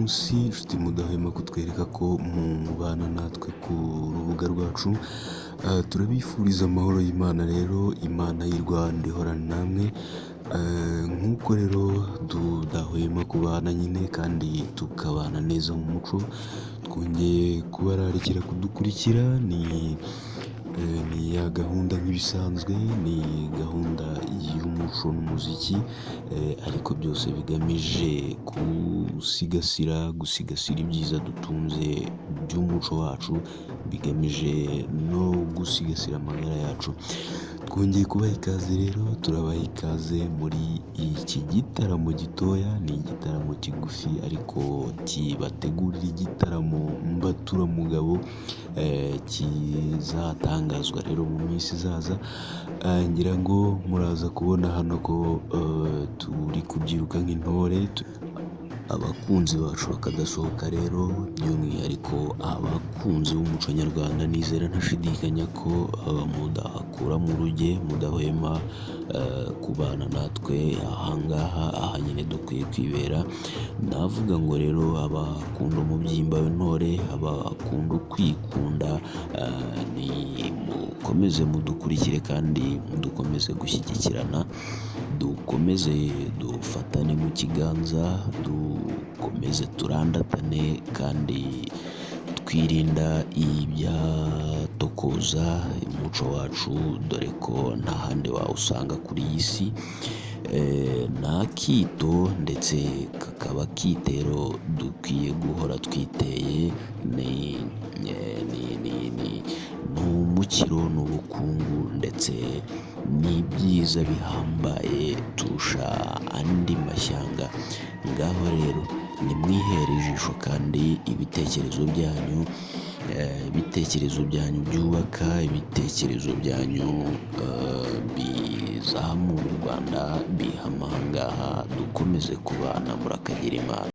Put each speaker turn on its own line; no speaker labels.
munsi inshuti mudahwema kutwereka ko mubana natwe ku rubuga rwacu, turabifuriza amahoro y'Imana. Rero Imana y'u Rwanda ihorana namwe, nk'uko rero tudahwema kubana nyine kandi tukabana neza mu muco, twongeye kubararikira kudukurikira. Ni ya gahunda nk'ibisanzwe, ni gahunda y'umuco n'umuziki, ariko byose bigamije gusigasira ibyiza dutunze by'umuco wacu, bigamije no gusigasira amagara yacu. Twongeye kubaha ikaze rero, turabaha ikaze muri iki gitaramo gitoya. Ni igitaramo kigufi ariko kibategurira igitaramo mbaturamugabo kizatangazwa rero mu minsi izaza. Ngira ngo muraza kubona hano ko turi kubyiruka nk'intore. Abakunzi bacu bakadasohoka rero, by'umwihariko abakunzi b'umuco nyarwanda, nizera ntashidikanya ko mudahakura mu ruge, mudahwema kubana natwe aha nyine dukwiye kwibera. Navuga ngo rero abakunda umubyimba w'intore, abakunda ukwikunda, mukomeze mudukurikire kandi dukomeze gushyigikirana, dukomeze dufatane mu kiganza, dukomeze turandatane kandi twirinda ibyatokoza umuco wacu, dore ko nta handi wawusanga kuri iyi si. Nta kito ndetse kakaba kitero dukwiye guhora twiteye. Ni umukiro, ni ubukungu ndetse n'ibyiza bihambaye turusha andi mashyanga. Ngaho rero nimwihere ijisho kandi ibitekerezo byanyu byubaka, ibitekerezo byanyu bizamura u Rwanda, biha amahanga, dukomeze kubana murakagira Imana.